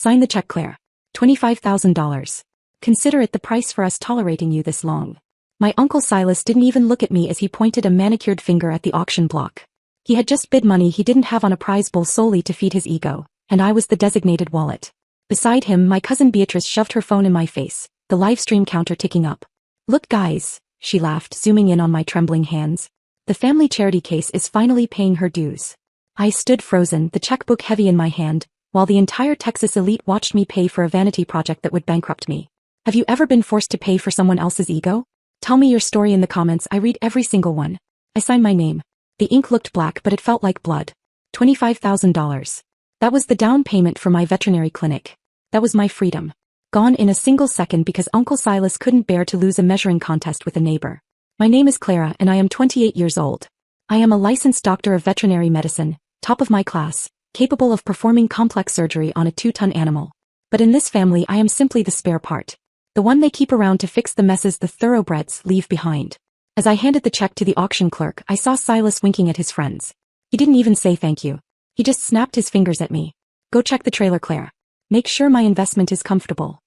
Sign the check, Claire. $25,000. Consider it the price for us tolerating you this long. My Uncle Silas didn't even look at me as he pointed a manicured finger at the auction block. He had just bid money he didn't have on a prize bull solely to feed his ego, and I was the designated wallet. Beside him, my cousin Beatrice shoved her phone in my face, the live stream counter ticking up. Look guys, she laughed, zooming in on my trembling hands. The family charity case is finally paying her dues. I stood frozen, the checkbook heavy in my hand, while the entire Texas elite watched me pay for a vanity project that would bankrupt me. Have you ever been forced to pay for someone else's ego? Tell me your story in the comments. I read every single one. I signed my name. The ink looked black, but it felt like blood. $25,000. That was the down payment for my veterinary clinic. That was my freedom. Gone in a single second because Uncle Silas couldn't bear to lose a measuring contest with a neighbor. My name is Clara and I am 28 years old. I am a licensed doctor of veterinary medicine, top of my class, capable of performing complex surgery on a 2-ton animal. But in this family I am simply the spare part. The one they keep around to fix the messes the thoroughbreds leave behind. As I handed the check to the auction clerk, I saw Silas winking at his friends. He didn't even say thank you. He just snapped his fingers at me. Go check the trailer, Claire. Make sure my investment is comfortable.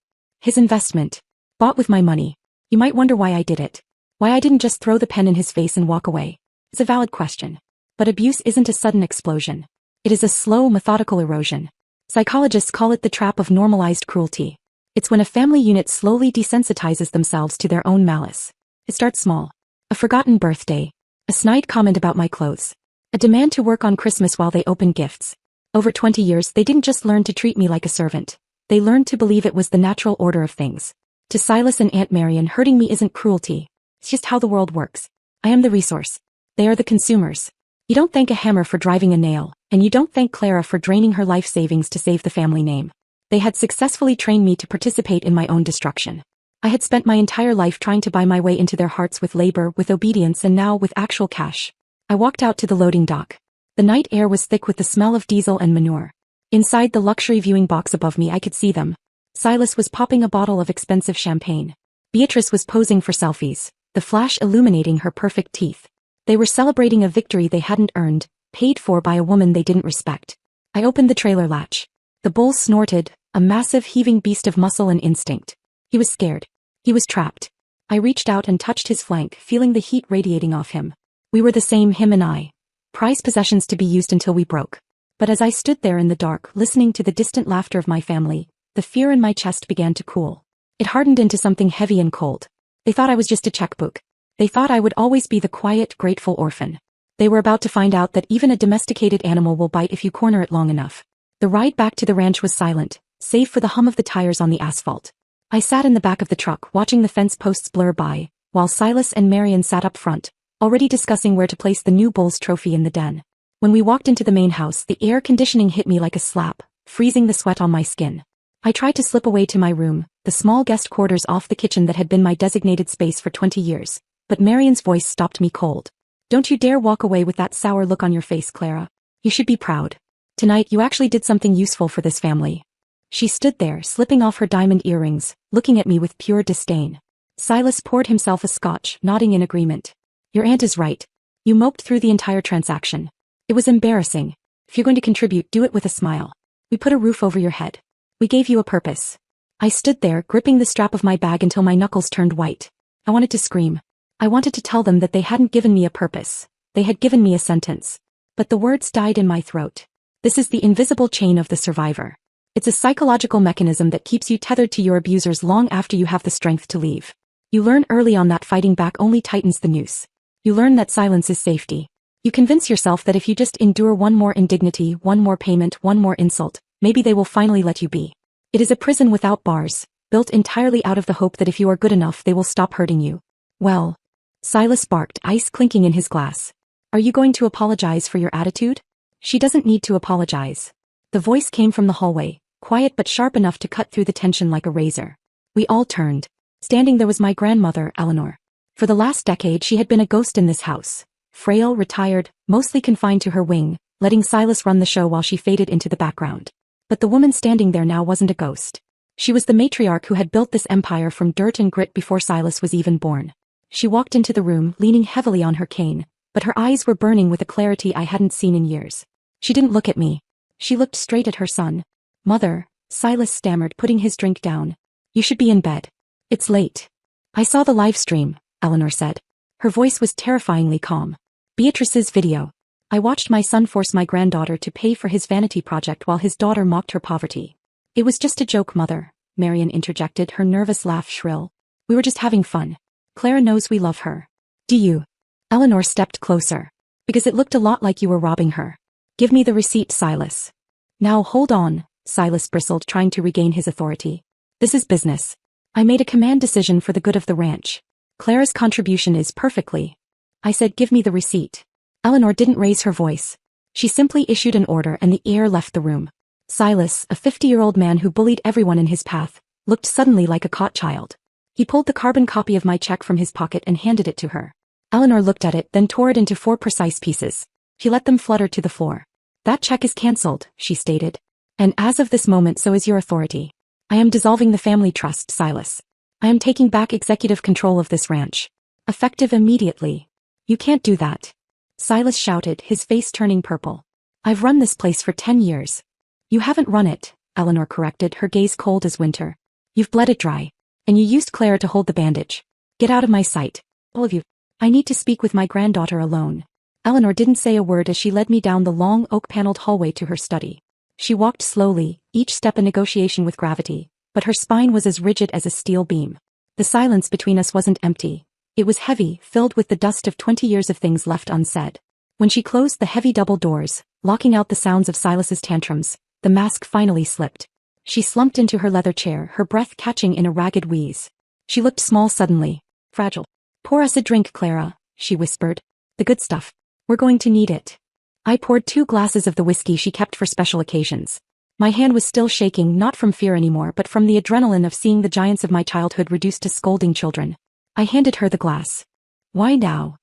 His investment. Bought with my money. You might wonder why I did it. Why I didn't just throw the pen in his face and walk away. It's a valid question. But abuse isn't a sudden explosion. It is a slow, methodical erosion. Psychologists call it the trap of normalized cruelty. It's when a family unit slowly desensitizes themselves to their own malice. It starts small. A forgotten birthday. A snide comment about my clothes. A demand to work on Christmas while they open gifts. Over 20 years they didn't just learn to treat me like a servant. They learned to believe it was the natural order of things. To Silas and Aunt Marion, hurting me isn't cruelty. It's just how the world works. I am the resource. They are the consumers. You don't thank a hammer for driving a nail, and you don't thank Clara for draining her life savings to save the family name. They had successfully trained me to participate in my own destruction. I had spent my entire life trying to buy my way into their hearts with labor, with obedience, and now with actual cash. I walked out to the loading dock. The night air was thick with the smell of diesel and manure. Inside the luxury viewing box above me I could see them. Silas was popping a bottle of expensive champagne. Beatrice was posing for selfies, the flash illuminating her perfect teeth. They were celebrating a victory they hadn't earned, paid for by a woman they didn't respect. I opened the trailer latch. The bull snorted, a massive heaving beast of muscle and instinct. He was scared. He was trapped. I reached out and touched his flank, feeling the heat radiating off him. We were the same, him and I. Prized possessions to be used until we broke. But as I stood there in the dark, listening to the distant laughter of my family, the fear in my chest began to cool. It hardened into something heavy and cold. They thought I was just a checkbook. They thought I would always be the quiet, grateful orphan. They were about to find out that even a domesticated animal will bite if you corner it long enough. The ride back to the ranch was silent, save for the hum of the tires on the asphalt. I sat in the back of the truck watching the fence posts blur by, while Silas and Marion sat up front, already discussing where to place the new bull's trophy in the den. When we walked into the main house, the air conditioning hit me like a slap, freezing the sweat on my skin. I tried to slip away to my room, the small guest quarters off the kitchen that had been my designated space for 20 years, but Marion's voice stopped me cold. Don't you dare walk away with that sour look on your face, Clara. You should be proud. Tonight you actually did something useful for this family. She stood there, slipping off her diamond earrings, looking at me with pure disdain. Silas poured himself a scotch, nodding in agreement. Your aunt is right. You moped through the entire transaction. It was embarrassing. If you're going to contribute, do it with a smile. We put a roof over your head. We gave you a purpose. I stood there, gripping the strap of my bag until my knuckles turned white. I wanted to scream. I wanted to tell them that they hadn't given me a purpose. They had given me a sentence. But the words died in my throat. This is the invisible chain of the survivor. It's a psychological mechanism that keeps you tethered to your abusers long after you have the strength to leave. You learn early on that fighting back only tightens the noose. You learn that silence is safety. You convince yourself that if you just endure one more indignity, one more payment, one more insult, maybe they will finally let you be. It is a prison without bars, built entirely out of the hope that if you are good enough they will stop hurting you. Well, Silas barked, ice clinking in his glass. Are you going to apologize for your attitude? She doesn't need to apologize. The voice came from the hallway, quiet but sharp enough to cut through the tension like a razor. We all turned. Standing there was my grandmother, Eleanor. For the last decade she had been a ghost in this house. Frail, retired, mostly confined to her wing, letting Silas run the show while she faded into the background. But the woman standing there now wasn't a ghost. She was the matriarch who had built this empire from dirt and grit before Silas was even born. She walked into the room, leaning heavily on her cane, but her eyes were burning with a clarity I hadn't seen in years. She didn't look at me. She looked straight at her son. Mother, Silas stammered, putting his drink down. You should be in bed. It's late. I saw the live stream, Eleanor said. Her voice was terrifyingly calm. Beatrice's video. I watched my son force my granddaughter to pay for his vanity project while his daughter mocked her poverty. It was just a joke, Mother, Marian interjected, her nervous laugh shrill. We were just having fun. Clara knows we love her. Do you? Eleanor stepped closer. Because it looked a lot like you were robbing her. Give me the receipt, Silas. Now hold on, Silas bristled, trying to regain his authority. This is business. I made a command decision for the good of the ranch. Clara's contribution is perfectly. I said give me the receipt. Eleanor didn't raise her voice. She simply issued an order and the heir left the room. Silas, a 50-year-old man who bullied everyone in his path, looked suddenly like a caught child. He pulled the carbon copy of my check from his pocket and handed it to her. Eleanor looked at it, then tore it into 4 precise pieces. She let them flutter to the floor. That check is cancelled, she stated. And as of this moment, so is your authority. I am dissolving the family trust, Silas. I am taking back executive control of this ranch. Effective immediately. You can't do that. Silas shouted, his face turning purple. I've run this place for 10 years. You haven't run it, Eleanor corrected, her gaze cold as winter. You've bled it dry. And you used Clara to hold the bandage. Get out of my sight. All of you. I need to speak with my granddaughter alone. Eleanor didn't say a word as she led me down the long oak-paneled hallway to her study. She walked slowly, each step a negotiation with gravity, but her spine was as rigid as a steel beam. The silence between us wasn't empty. It was heavy, filled with the dust of 20 years of things left unsaid. When she closed the heavy double doors, locking out the sounds of Silas's tantrums, the mask finally slipped. She slumped into her leather chair, her breath catching in a ragged wheeze. She looked small suddenly, fragile. Pour us a drink, Clara, she whispered. The good stuff. We're going to need it. I poured 2 glasses of the whiskey she kept for special occasions. My hand was still shaking, not from fear anymore but from the adrenaline of seeing the giants of my childhood reduced to scolding children. I handed her the glass. Why now?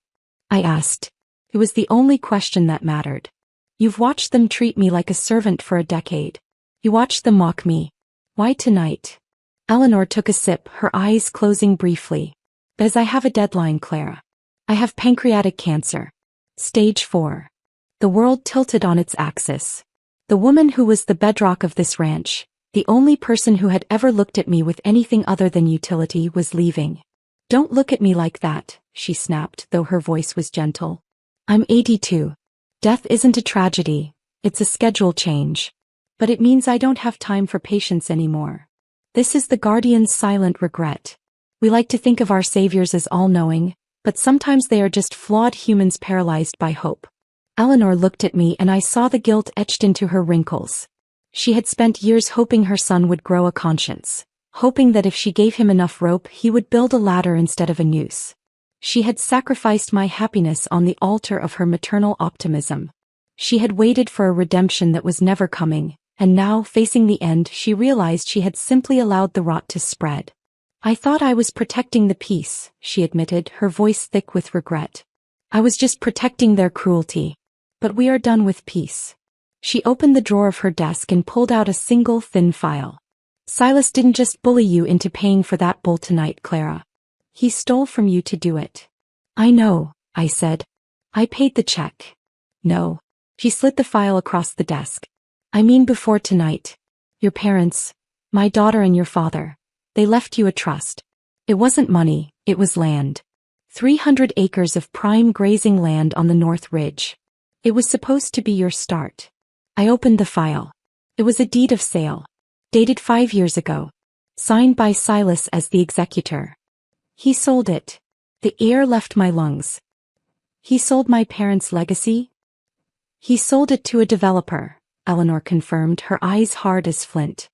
I asked. It was the only question that mattered. You've watched them treat me like a servant for a decade. You watched them mock me. Why tonight? Eleanor took a sip, her eyes closing briefly. Because I have a deadline, Clara. I have pancreatic cancer. Stage 4. The world tilted on its axis. The woman who was the bedrock of this ranch, the only person who had ever looked at me with anything other than utility, was leaving. Don't look at me like that, she snapped, though her voice was gentle. I'm 82. Death isn't a tragedy, it's a schedule change. But it means I don't have time for patience anymore. This is the Guardian's silent regret. We like to think of our saviors as all-knowing, but sometimes they are just flawed humans paralyzed by hope. Eleanor looked at me and I saw the guilt etched into her wrinkles. She had spent years hoping her son would grow a conscience, hoping that if she gave him enough rope he would build a ladder instead of a noose. She had sacrificed my happiness on the altar of her maternal optimism. She had waited for a redemption that was never coming, and now, facing the end, she realized she had simply allowed the rot to spread. I thought I was protecting the peace, she admitted, her voice thick with regret. I was just protecting their cruelty. But we are done with peace. She opened the drawer of her desk and pulled out a single thin file. Silas didn't just bully you into paying for that bowl tonight, Clara. He stole from you to do it. I know, I said. I paid the check. No. She slid the file across the desk. I mean before tonight. Your parents, my daughter and your father, they left you a trust. It wasn't money, it was land. 300 acres of prime grazing land on the North Ridge. It was supposed to be your start. I opened the file. It was a deed of sale. Dated 5 years ago. Signed by Silas as the executor. He sold it. The heir left my lungs. He sold my parents' legacy? He sold it to a developer, Eleanor confirmed, her eyes hard as flint.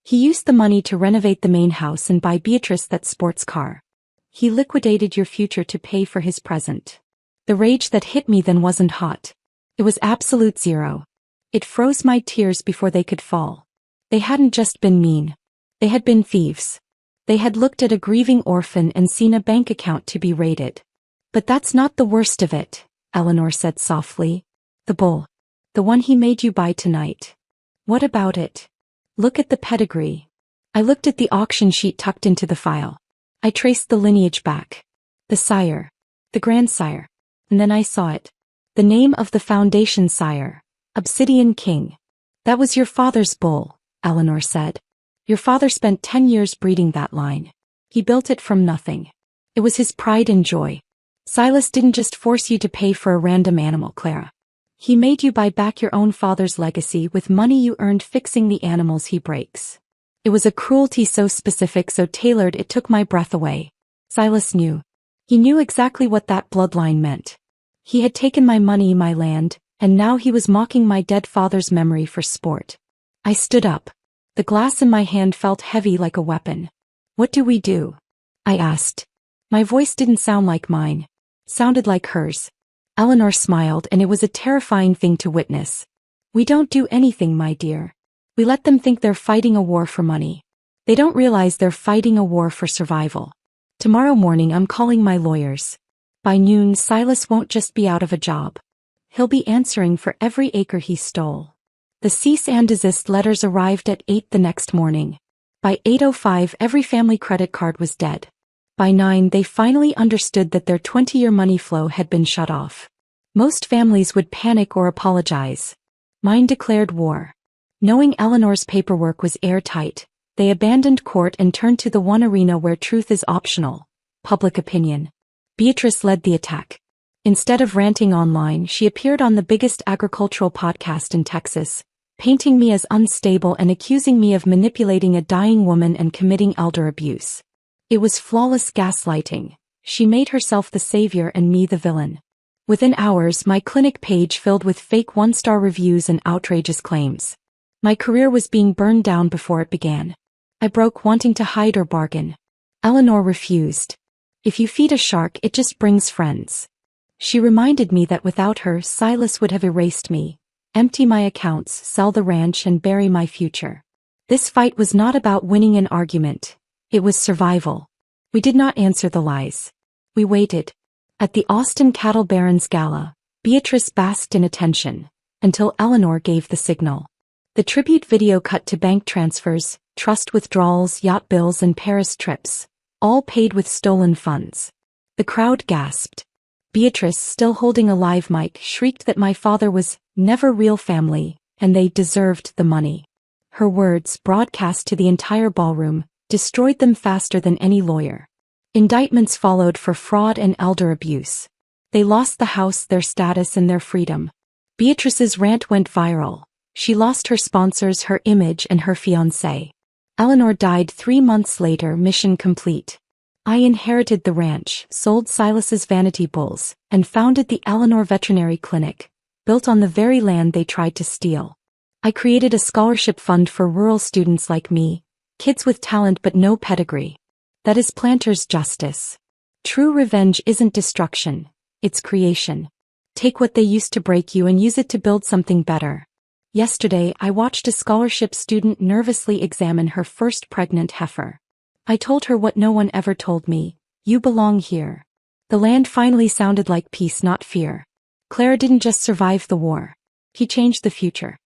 He used the money to renovate the main house and buy Beatrice that sports car. He liquidated your future to pay for his present. The rage that hit me then wasn't hot. It was absolute zero. It froze my tears before they could fall. They hadn't just been mean. They had been thieves. They had looked at a grieving orphan and seen a bank account to be raided. But that's not the worst of it, Eleanor said softly. The bull. The one he made you buy tonight. What about it? Look at the pedigree. I looked at the auction sheet tucked into the file. I traced the lineage back. The sire. The grandsire. And then I saw it. The name of the foundation sire. Obsidian King. That was your father's bull, Eleanor said. Your father spent 10 years breeding that line. He built it from nothing. It was his pride and joy. Silas didn't just force you to pay for a random animal, Clara. He made you buy back your own father's legacy with money you earned fixing the animals he breaks. It was a cruelty so specific, so tailored, it took my breath away. Silas knew. He knew exactly what that bloodline meant. He had taken my money, my land, and now he was mocking my dead father's memory for sport. I stood up. The glass in my hand felt heavy like a weapon. What do we do? I asked. My voice didn't sound like mine. Sounded like hers. Eleanor smiled, and it was a terrifying thing to witness. We don't do anything, my dear. We let them think they're fighting a war for money. They don't realize they're fighting a war for survival. Tomorrow morning I'm calling my lawyers. By noon Silas won't just be out of a job. He'll be answering for every acre he stole. The cease and desist letters arrived at 8 the next morning. By 8:05 every family credit card was dead. By 9 they finally understood that their 20-year money flow had been shut off. Most families would panic or apologize. Mine declared war. Knowing Eleanor's paperwork was airtight, they abandoned court and turned to the one arena where truth is optional: public opinion. Beatrice led the attack. Instead of ranting online, she appeared on the biggest agricultural podcast in Texas, painting me as unstable and accusing me of manipulating a dying woman and committing elder abuse. It was flawless gaslighting. She made herself the savior and me the villain. Within hours, my clinic page filled with fake one-star reviews and outrageous claims. My career was being burned down before it began. I broke, wanting to hide or bargain. Eleanor refused. If you feed a shark, it just brings friends. She reminded me that without her, Silas would have erased me, empty my accounts, sell the ranch, and bury my future. This fight was not about winning an argument. It was survival. We did not answer the lies. We waited. At the Austin Cattle Barons Gala, Beatrice basked in attention, until Eleanor gave the signal. The tribute video cut to bank transfers, trust withdrawals, yacht bills, and Paris trips, all paid with stolen funds. The crowd gasped. Beatrice, still holding a live mic, shrieked that my father was never real family, and they deserved the money. Her words, broadcast to the entire ballroom, destroyed them faster than any lawyer. Indictments followed for fraud and elder abuse. They lost the house, their status, and their freedom. Beatrice's rant went viral. She lost her sponsors, her image, and her fiancé. Eleanor died 3 months later, mission complete. I inherited the ranch, sold Silas's vanity bulls, and founded the Eleanor Veterinary Clinic, built on the very land they tried to steal. I created a scholarship fund for rural students like me, kids with talent but no pedigree. That is planter's justice. True revenge isn't destruction, it's creation. Take what they used to break you and use it to build something better. Yesterday, I watched a scholarship student nervously examine her first pregnant heifer. I told her what no one ever told me: you belong here. The land finally sounded like peace, not fear. Clara didn't just survive the war. He changed the future.